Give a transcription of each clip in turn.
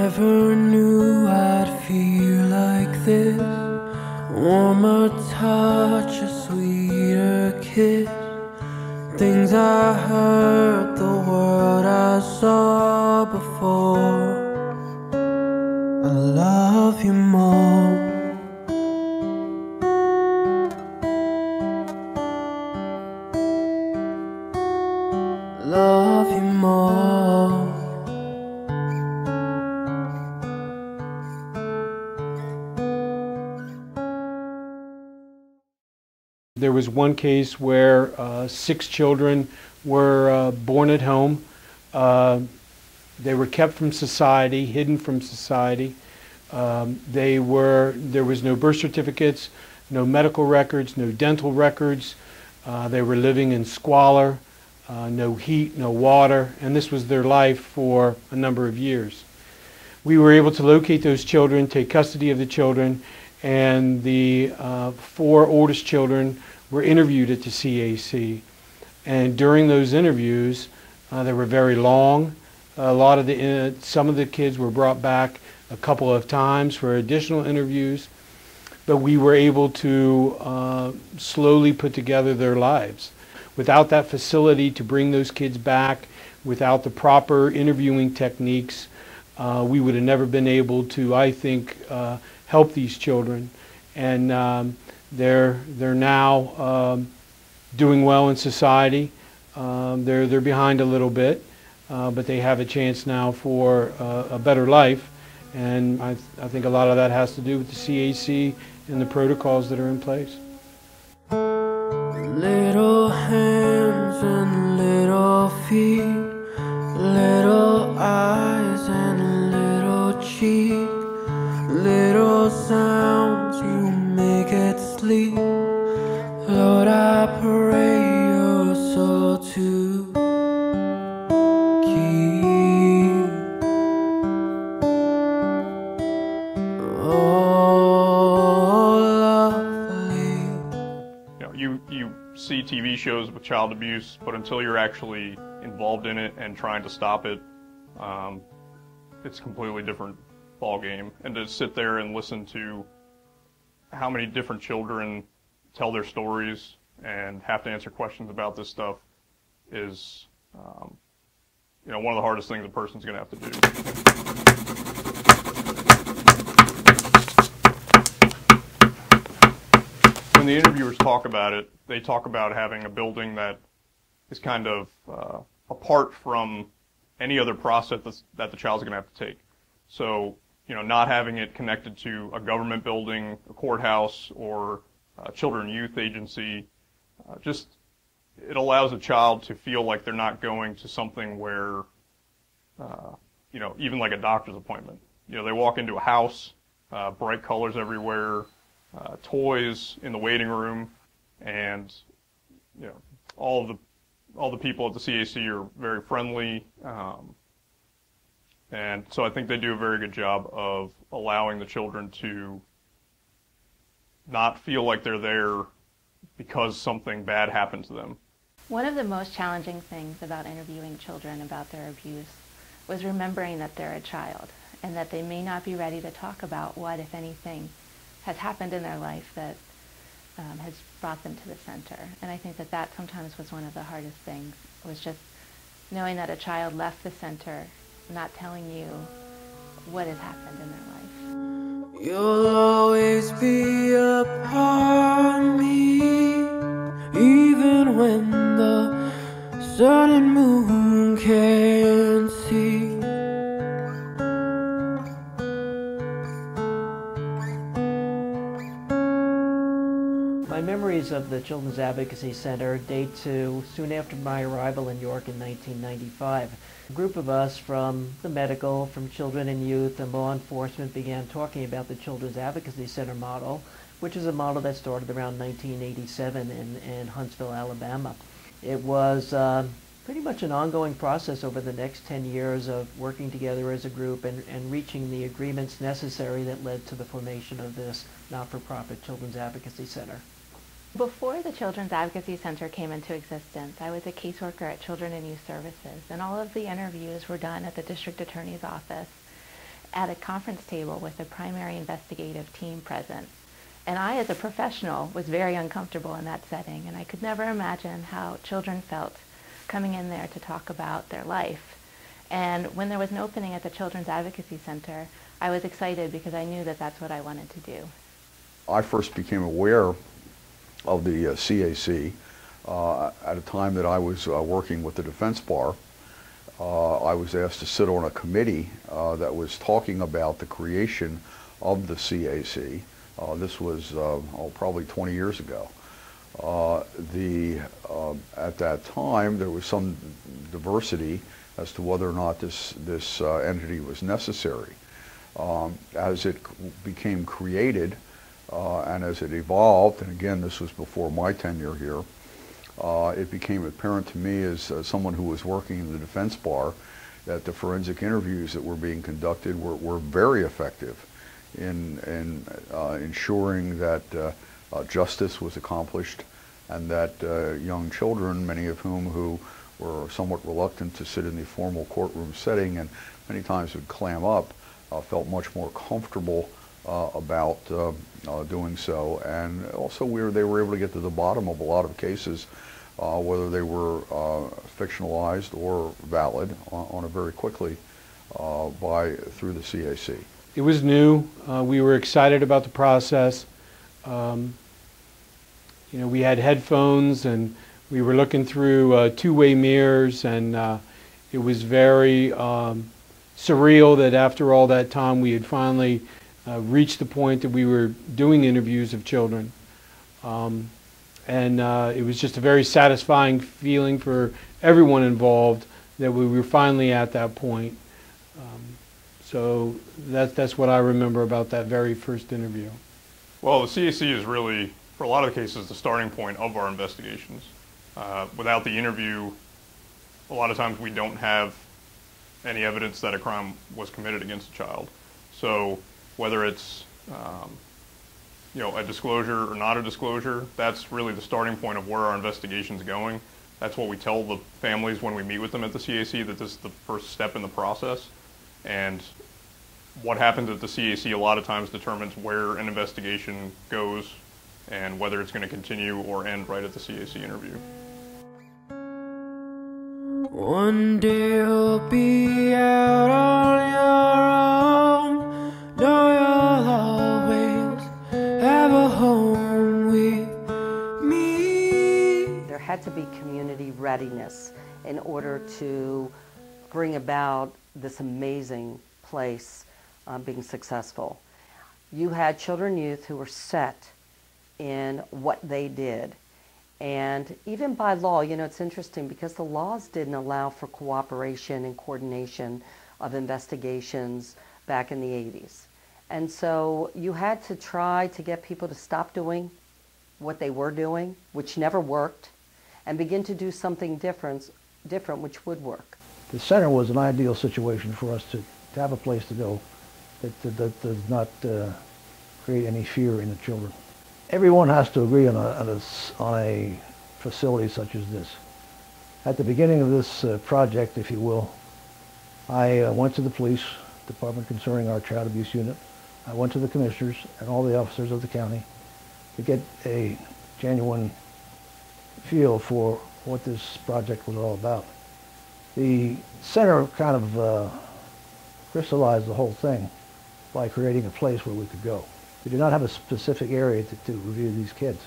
Never knew I'd feel like this. Warmer touch, a sweeter kiss. Things I heard, the world I saw before. I love you more. Love you more. There was one case where 6 children were born at home. They were kept from society, hidden from society. There was no birth certificates, no medical records, no dental records. They were living in squalor, no heat, no water, and this was their life for a number of years. We were able to locate those children, take custody of the children, and the 4 oldest children were interviewed at the CAC. And during those interviews, they were very long. Some of the kids were brought back a couple of times for additional interviews, but we were able to slowly put together their lives. Without that facility to bring those kids back, without the proper interviewing techniques, we would have never been able to, I think, help these children. And they're now doing well in society. They're behind a little bit, but they have a chance now for a better life. And I think a lot of that has to do with the CAC and the protocols that are in place. Little hands and little feet, little eyes and little cheek, little sounds you make it sleep. Lord, I pray your soul to keep. Oh, lovely. You see TV shows with child abuse, but until you're actually involved in it and trying to stop it, it's a completely different ball game. And to sit there and listen to how many different children tell their stories and have to answer questions about this stuff is, one of the hardest things a person's going to have to do. When the interviewers talk about it, they talk about having a building that is kind of apart from any other process that the child's going to have to take. So, not having it connected to a government building, a courthouse, or a children and youth agency, it allows a child to feel like they're not going to something where, even like a doctor's appointment. They walk into a house, bright colors everywhere, toys in the waiting room, and all the people at the CAC are very friendly, and so I think they do a very good job of allowing the children to not feel like they're there because something bad happened to them. One of the most challenging things about interviewing children about their abuse was remembering that they're a child and that they may not be ready to talk about what, if anything, has happened in their life that has brought them to the center. And I think that sometimes was one of the hardest things, was just knowing that a child left the center not telling you what has happened in their life. You'll always be a part of me, even when the sun and moon can't see. My memories of the Children's Advocacy Center date to soon after my arrival in York in 1995. A group of us from the medical, from children and youth, and law enforcement began talking about the Children's Advocacy Center model, which is a model that started around 1987 in Huntsville, Alabama. It was pretty much an ongoing process over the next 10 years of working together as a group and reaching the agreements necessary that led to the formation of this not-for-profit Children's Advocacy Center. Before the Children's Advocacy Center came into existence, I was a caseworker at Children and Youth Services, and all of the interviews were done at the district attorney's office. at a conference table with a primary investigative team present. And I, as a professional, was very uncomfortable in that setting, and I could never imagine how children felt coming in there to talk about their life. And when there was an opening at the Children's Advocacy Center, I was excited because I knew that that's what I wanted to do. I first became aware of the CAC at a time that I was working with the defense bar. I was asked to sit on a committee that was talking about the creation of the CAC. This was probably 20 years ago. At that time, there was some diversity as to whether or not this entity was necessary. As it became created and as it evolved, and again, this was before my tenure here, it became apparent to me as someone who was working in the defense bar that the forensic interviews that were being conducted were very effective in ensuring that justice was accomplished and that young children, many of who were somewhat reluctant to sit in the formal courtroom setting and many times would clam up, felt much more comfortable about doing so. And also they were able to get to the bottom of a lot of cases, whether they were fictionalized or valid, on a very quickly through the CAC. It was new. We were excited about the process. You know, we had headphones and we were looking through two-way mirrors, and it was very surreal that after all that time we had finally reached the point that we were doing interviews of children. And it was just a very satisfying feeling for everyone involved that we were finally at that point. So that's what I remember about that very first interview. Well, the CAC is really, for a lot of the cases, the starting point of our investigations. Without the interview, a lot of times we don't have any evidence that a crime was committed against a child. So whether it's you know, a disclosure or not a disclosure, that's really the starting point of where our investigation's going. That's what we tell the families when we meet with them at the CAC, that this is the first step in the process. And what happens at the CAC a lot of times determines where an investigation goes and whether it's going to continue or end right at the CAC interview. One day you'll be out on your own. Know you'll always have a home with me. There had to be community readiness in order to bring about this amazing place being successful. You had children and youth who were set in what they did. And even by law, you know, it's interesting because the laws didn't allow for cooperation and coordination of investigations back in the 80s. And so you had to try to get people to stop doing what they were doing, which never worked, and begin to do something different which would work. The center was an ideal situation for us to have a place to go that does not create any fear in the children. Everyone has to agree on a facility such as this. At the beginning of this project, if you will, I went to the police department concerning our child abuse unit. I went to the commissioners and all the officers of the county to get a genuine feel for what this project was all about. The center kind of crystallized the whole thing by creating a place where we could go. We did not have a specific area to review these kids,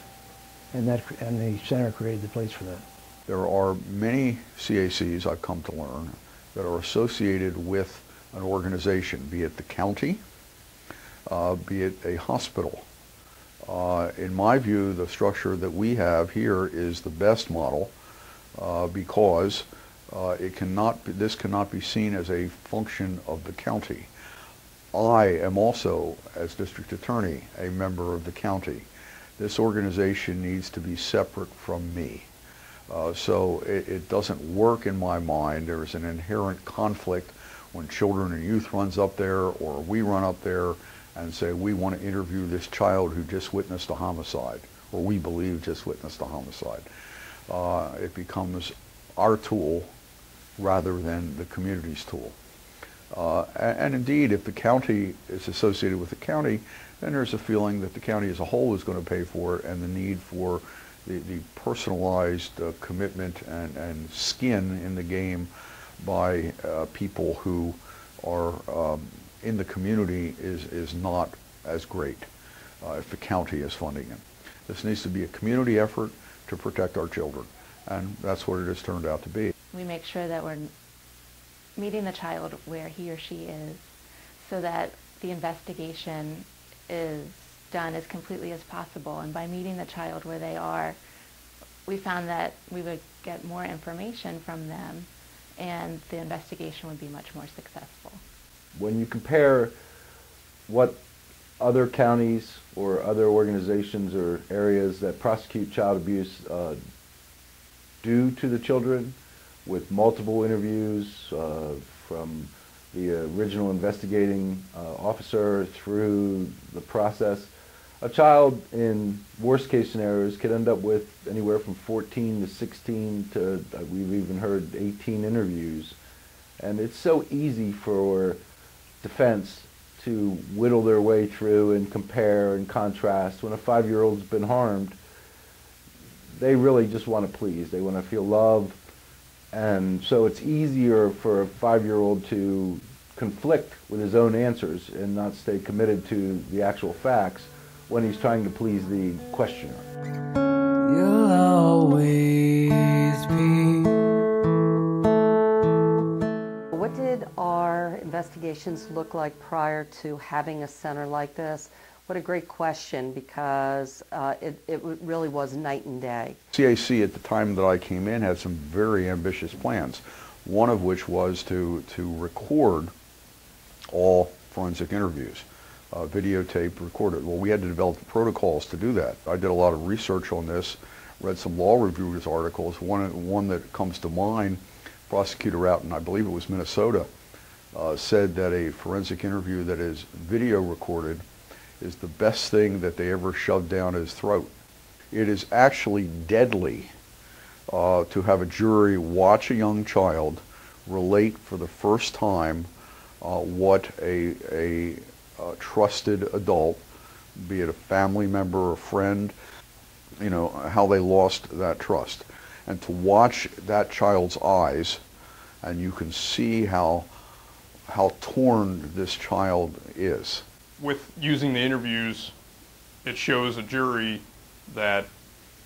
and the center created the place for that. There are many CACs, I've come to learn, that are associated with an organization, be it the county, be it a hospital. In my view, the structure that we have here is the best model because this cannot be seen as a function of the county. I am also, as district attorney, a member of the county. This organization needs to be separate from me. So it doesn't work in my mind. There is an inherent conflict when children and youth runs up there or we run up there and say we want to interview this child who just witnessed a homicide or we believe just witnessed a homicide. It becomes our tool rather than the community's tool. And indeed, if the county is associated with the county, then there's a feeling that the county as a whole is going to pay for it, and the need for the personalized commitment and skin in the game by people who are in the community is not as great if the county is funding it. This needs to be a community effort to protect our children, and that's what it has turned out to be. We make sure that we're meeting the child where he or she is, so that the investigation is done as completely as possible. And by meeting the child where they are, we found that we would get more information from them, and the investigation would be much more successful. When you compare what other counties or other organizations or areas that prosecute child abuse do to the children, with multiple interviews from the original investigating officer through the process, a child in worst case scenarios could end up with anywhere from 14 to 16 to, we've even heard 18 interviews. And it's so easy for defense to whittle their way through and compare and contrast. When a 5-year-old's been harmed, they really just want to please. They want to feel love. And so it's easier for a 5-year-old to conflict with his own answers and not stay committed to the actual facts when he's trying to please the questioner. You'll always be. What did our investigations look like prior to having a center like this? What a great question, because it really was night and day. CAC at the time that I came in had some very ambitious plans, one of which was to record all forensic interviews, videotape, recorded. Well, we had to develop protocols to do that. I did a lot of research on this, read some law reviewers' articles. One that comes to mind, prosecutor out in, I believe it was Minnesota, said that a forensic interview that is video recorded is the best thing that they ever shoved down his throat. It is actually deadly to have a jury watch a young child relate for the first time what a trusted adult, be it a family member or friend, you know, how they lost that trust. And to watch that child's eyes, and you can see how torn this child is. With using the interviews, it shows a jury that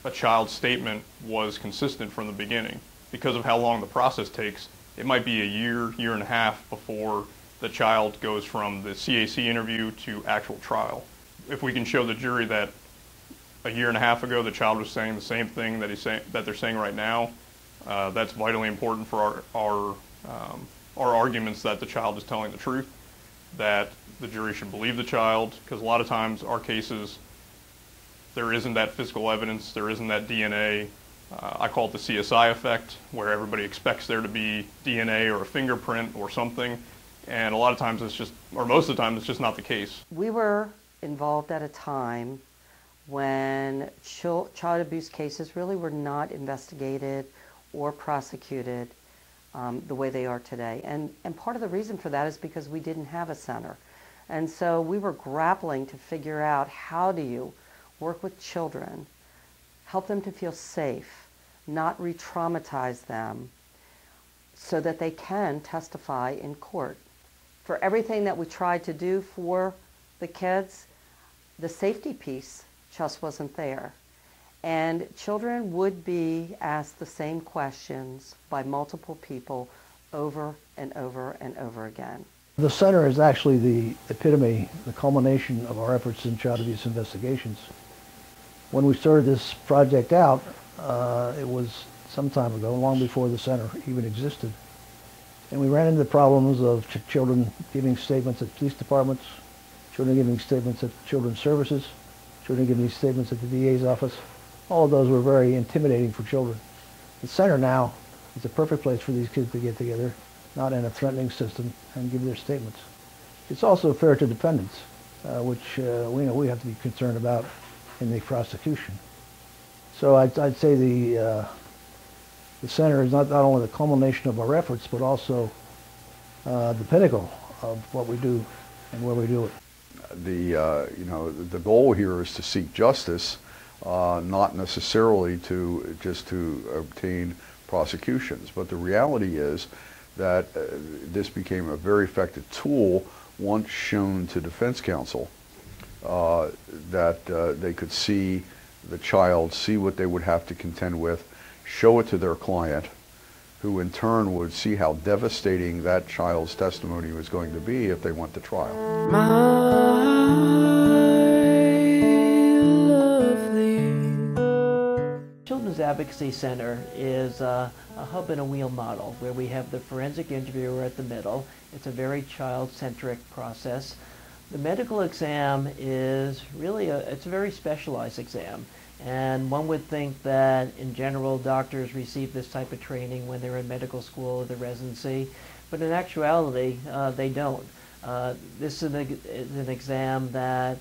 a child's statement was consistent from the beginning. Because of how long the process takes, it might be a year, year and a half before the child goes from the CAC interview to actual trial. If we can show the jury that a year and a half ago the child was saying the same thing that they're saying right now, that's vitally important for our arguments that the child is telling the truth, that the jury should believe the child, because a lot of times our cases, there isn't that physical evidence, there isn't that DNA. I call it the CSI effect, where everybody expects there to be DNA or a fingerprint or something, and a lot of times it's just, or most of the time, it's just not the case. We were involved at a time when child abuse cases really were not investigated or prosecuted the way they are today. And part of the reason for that is because we didn't have a center. And so we were grappling to figure out, how do you work with children, help them to feel safe, not re-traumatize them, so that they can testify in court. For everything that we tried to do for the kids, the safety piece just wasn't there. And children would be asked the same questions by multiple people over and over and over again. The center is actually the epitome, the culmination of our efforts in child abuse investigations. When we started this project out, it was some time ago, long before the center even existed. And we ran into the problems of children giving statements at police departments, children giving statements at children's services, children giving statements at the DA's office. All of those were very intimidating for children. The center now is the perfect place for these kids to get together, not in a threatening system, and give their statements. It's also fair to defendants, which we have to be concerned about in the prosecution. So I'd say the center is not only the culmination of our efforts, but also the pinnacle of what we do and where we do it. The goal here is to seek justice, not necessarily just to obtain prosecutions. But the reality is that this became a very effective tool once shown to defense counsel, that they could see the child, see what they would have to contend with, show it to their client, who in turn would see how devastating that child's testimony was going to be if they went to trial. Children's Advocacy Center is a hub and a wheel model where we have the forensic interviewer at the middle. It's a very child-centric process. The medical exam is really it's a very specialized exam. And one would think that in general doctors receive this type of training when they're in medical school or the residency, but in actuality they don't. This is an exam that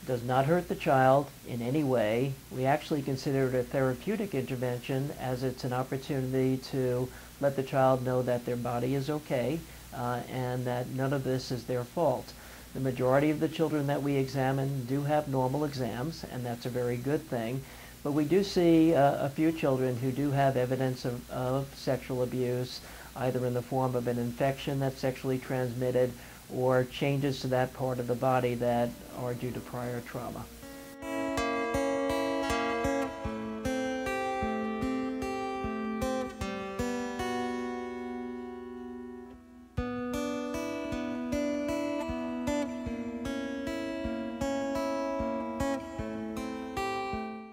does not hurt the child in any way. We actually consider it a therapeutic intervention, as it's an opportunity to let the child know that their body is okay and that none of this is their fault. The majority of the children that we examine do have normal exams, and that's a very good thing. But we do see a few children who do have evidence of sexual abuse, either in the form of an infection that's sexually transmitted or changes to that part of the body that are due to prior trauma.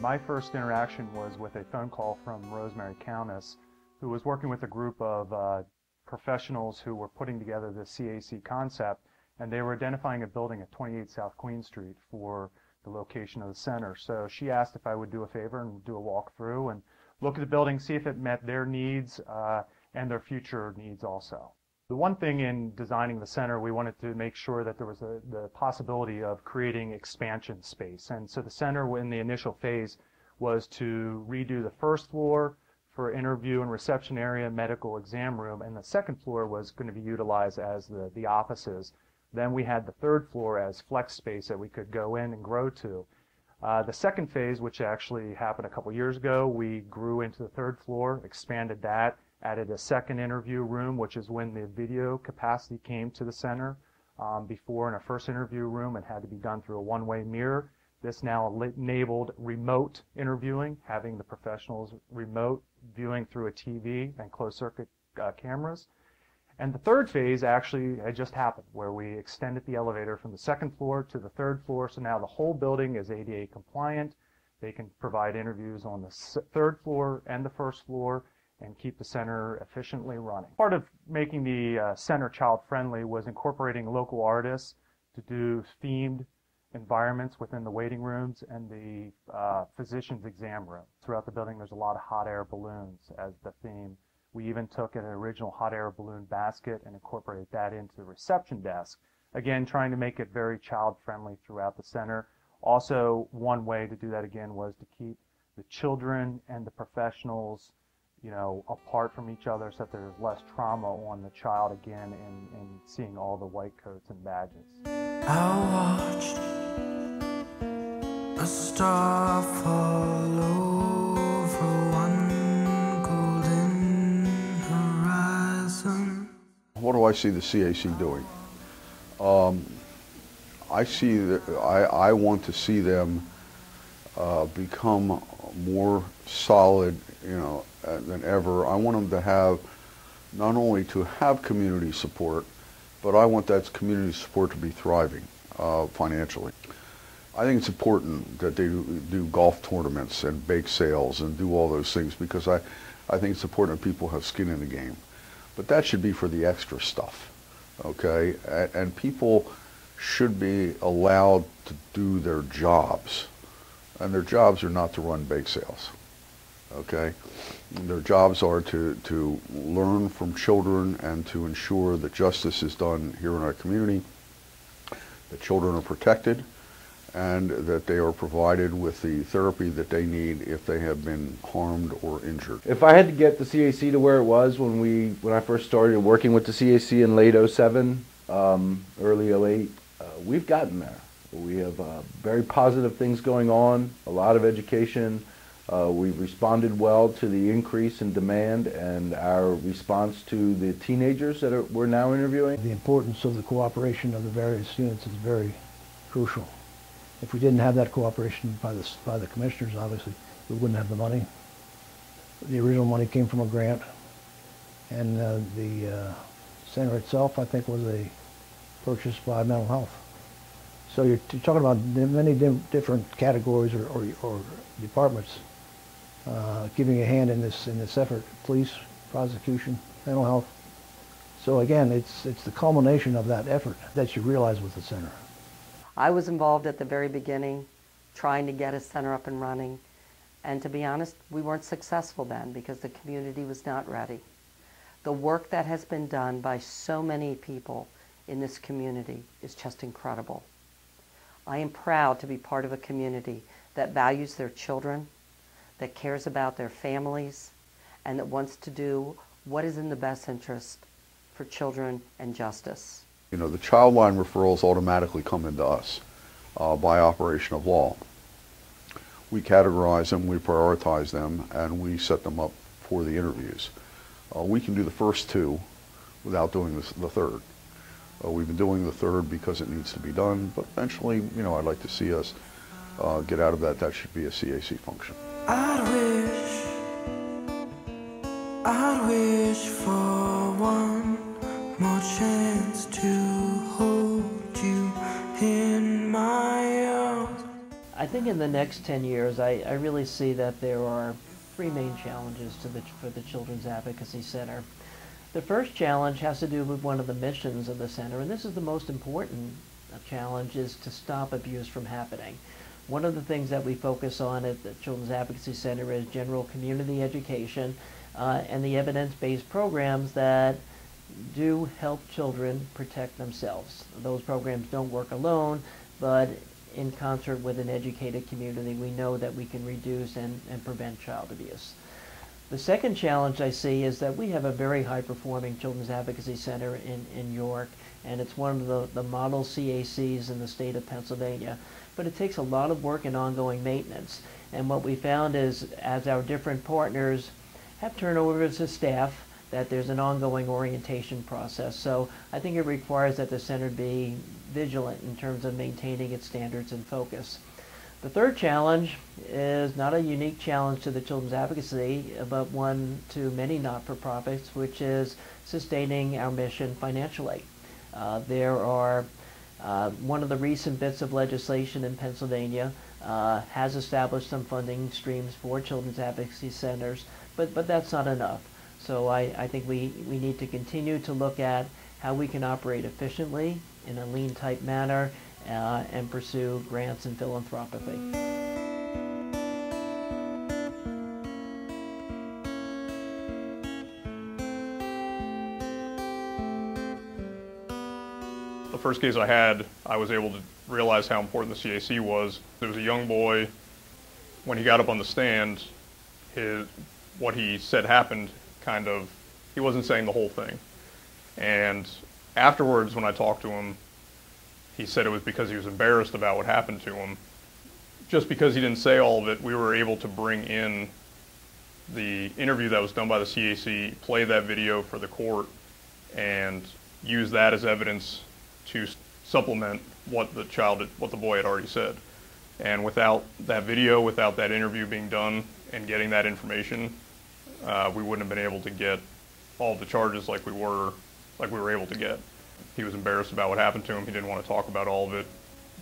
My first interaction was with a phone call from Rosemary Countess, who was working with a group of professionals who were putting together the CAC concept, and they were identifying a building at 28 South Queen Street for the location of the center. So she asked if I would do a favor and do a walkthrough and look at the building, see if it met their needs and their future needs also. The one thing in designing the center, we wanted to make sure that there was the possibility of creating expansion space. And so the center in the initial phase was to redo the first floor for interview and reception area, medical exam room, and the second floor was going to be utilized as the offices. Then we had the third floor as flex space that we could go in and grow to. The second phase, which actually happened a couple years ago, we grew into the third floor, expanded that, added a second interview room, which is when the video capacity came to the center. Before, in our first interview room, it had to be done through a one-way mirror. This now enabled remote interviewing, having the professionals remote viewing through a TV and closed-circuit cameras. And the third phase actually had just happened, where we extended the elevator from the second floor to the third floor, so now the whole building is ADA compliant. They can provide interviews on the third floor and the first floor and keep the center efficiently running. Part of making the center child-friendly was incorporating local artists to do themed environments within the waiting rooms and the physician's exam room. Throughout the building, there's a lot of hot air balloons as the theme. We even took an original hot air balloon basket and incorporated that into the reception desk. Again, trying to make it very child-friendly throughout the center. Also, one way to do that again was to keep the children and the professionals, apart from each other, so that there's less trauma on the child again in seeing all the white coats and badges. I watched a star fall over one golden horizon. What do I see the CAC doing? I want to see them become more solid, than ever. I want them to have, not only to have community support, but I want that community support to be thriving financially. I think it's important that they do golf tournaments and bake sales and do all those things, because I think it's important that people have skin in the game. But that should be for the extra stuff, okay? And people should be allowed to do their jobs. And their jobs are not to run bake sales, okay? Their jobs are to learn from children and to ensure that justice is done here in our community, that children are protected, and that they are provided with the therapy that they need if they have been harmed or injured. If I had to get the CAC to where it was when I first started working with the CAC in late '07, early '08, we've gotten there. We have very positive things going on, a lot of education. We've responded well to the increase in demand and our response to the teenagers that we're now interviewing. The importance of the cooperation of the various units is very crucial. If we didn't have that cooperation by the commissioners, obviously, we wouldn't have the money. The original money came from a grant, and the center itself, I think, was a purchase by mental health. So you're talking about many different categories or departments giving a hand in this effort: police, prosecution, mental health. So again, it's the culmination of that effort that you realize with the center. I was involved at the very beginning, trying to get a center up and running, and to be honest, we weren't successful then because the community was not ready. The work that has been done by so many people in this community is just incredible. I am proud to be part of a community that values their children, that cares about their families, and that wants to do what is in the best interest for children and justice. You know, the child line referrals automatically come into us by operation of law. We categorize them, we prioritize them, and we set them up for the interviews. We can do the first two without doing the third. We've been doing the third because it needs to be done, but eventually, you know, I'd like to see us get out of that. That should be a CAC function. I'd wish for one more chance to hold you in my arms. I think in the next 10 years, I really see that there are three main challenges for the Children's Advocacy Center. The first challenge has to do with one of the missions of the center, and this is the most important challenge, is to stop abuse from happening. One of the things that we focus on at the Children's Advocacy Center is general community education and the evidence-based programs that do help children protect themselves. Those programs don't work alone, but in concert with an educated community, we know that we can reduce and prevent child abuse. The second challenge I see is that we have a very high-performing Children's Advocacy Center in York, and it's one of the model CACs in the state of Pennsylvania. But it takes a lot of work and ongoing maintenance. And what we found is, as our different partners have turnovers of staff, that there's an ongoing orientation process. So I think it requires that the center be vigilant in terms of maintaining its standards and focus. The third challenge is not a unique challenge to the Children's Advocacy, but one to many not-for-profits, which is sustaining our mission financially. One of the recent bits of legislation in Pennsylvania has established some funding streams for children's advocacy centers, but that's not enough. So I think we need to continue to look at how we can operate efficiently in a lean type manner and pursue grants and philanthropy. The first case I had, I was able to realize how important the CAC was. There was a young boy, when he got up on the stand, what he said happened he wasn't saying the whole thing. And afterwards, when I talked to him, he said it was because he was embarrassed about what happened to him. Just because he didn't say all of it, we were able to bring in the interview that was done by the CAC, play that video for the court, and use that as evidence to supplement what the boy had already said. And without that video, without that interview being done and getting that information, we wouldn't have been able to get all the charges like we were able to get. He was embarrassed about what happened to him. He didn't want to talk about all of it.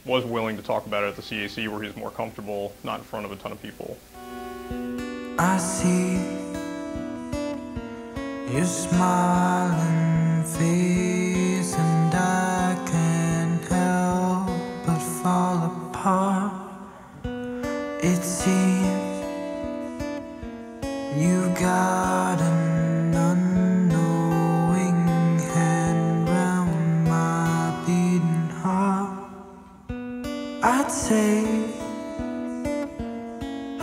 Was willing to talk about it at the CAC where he's more comfortable, not in front of a ton of people. I see your smiling face, and I can't help but fall apart. It seems you got an unknowing hand round my beating heart. I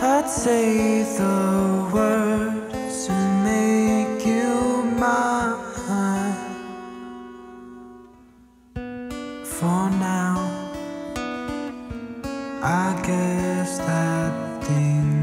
I'd say the words to make you mine. For now, I guess that thing